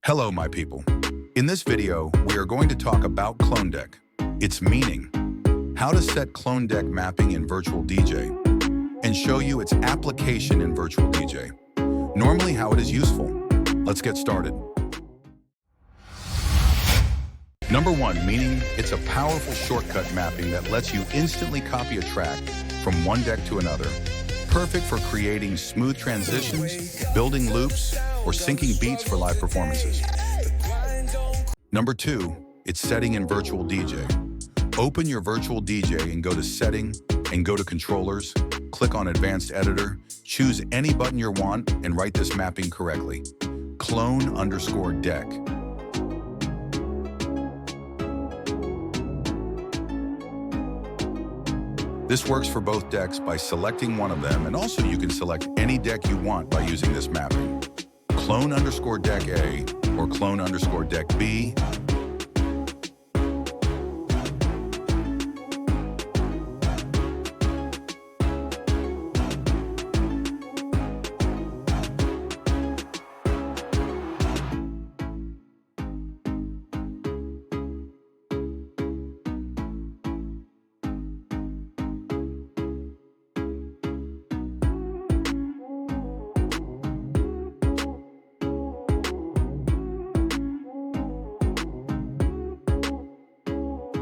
Hello, my people. In this video, we are going to talk about clone deck, its meaning, how to set clone deck mapping in Virtual DJ, and show you its application in Virtual DJ. Normally, how it is useful. Let's get started. Number one, meaning it's a powerful shortcut mapping that lets you instantly copy a track from one deck to another. Perfect for creating smooth transitions, building loops, or syncing beats for live performances. Number two, it's setting in Virtual DJ. Open your Virtual DJ and go to Setting and go to Controllers, click on Advanced Editor, choose any button you want and write this mapping correctly. Clone_deck. This works for both decks by selecting one of them, and also you can select any deck you want by using this mapping. Clone_deck A or clone_deck B.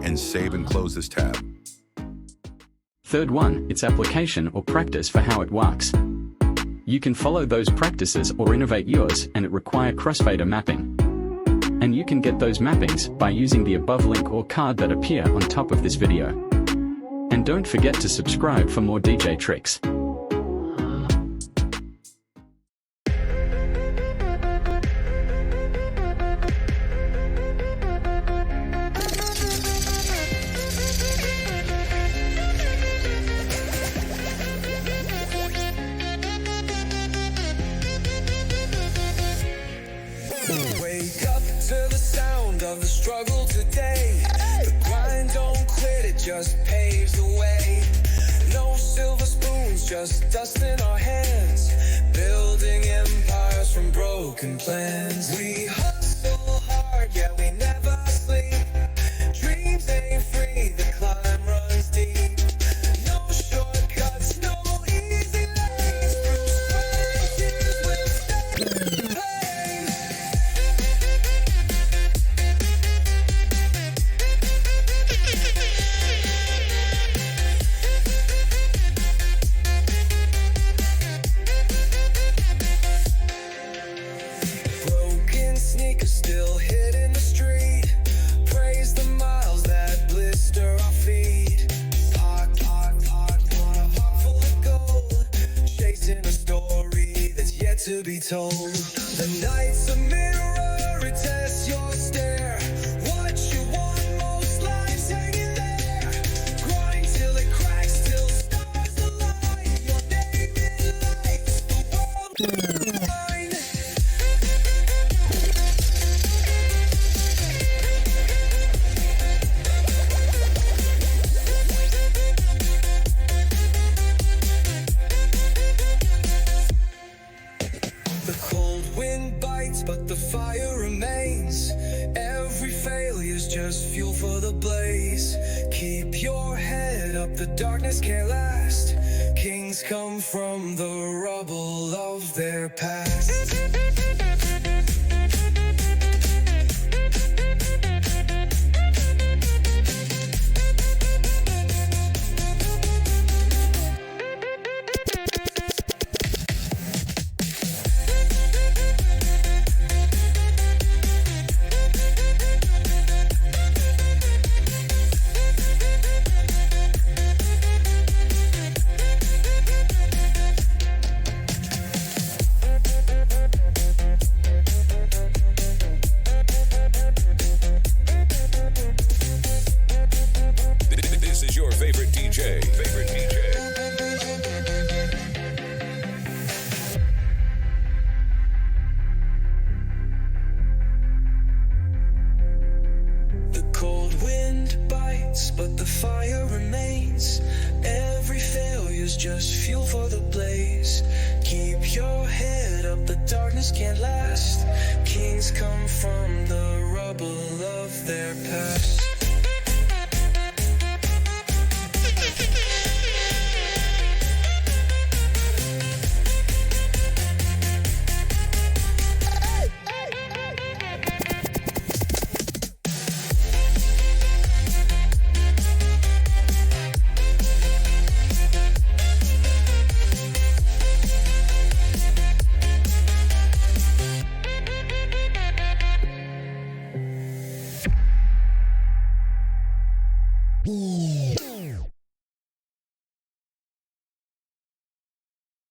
And save and close this tab. Third one, it's application or practice for how it works. You can follow those practices or innovate yours, and it requires crossfader mapping. And you can get those mappings by using the above link or card that appear on top of this video. And don't forget to subscribe for more DJ tricks. Wake up to the sound of the struggle today. The grind, don't quit, it just paves the way. No silver spoons, just dust in our hands. Building empires from broken plans. We hustle hard, yeah, we never sleep. Dreams ain't free, the climb runs deep. No shortcuts, no easy lanes. Through sweat and tears, we'll stay. Sneakers still hitting the street. Praise the miles that blister our feet. Park, on a heart full of gold. Chasing a story that's yet to be told. The night's a mirror, it tests your stare. What you want, most lives hanging there. Grind till it cracks, till stars align. Your name in lights, the world mine. The cold wind bites, but the fire remains. Every failure's just fuel for the blaze. Keep your head up, the darkness can't last. Kings come from the rubble of their past. This is your favorite DJ. The cold wind bites, but the fire remains. Every failure's just fuel for the blaze. Keep your head up, the darkness can't last. Kings come from the rubble of their past. Ooh.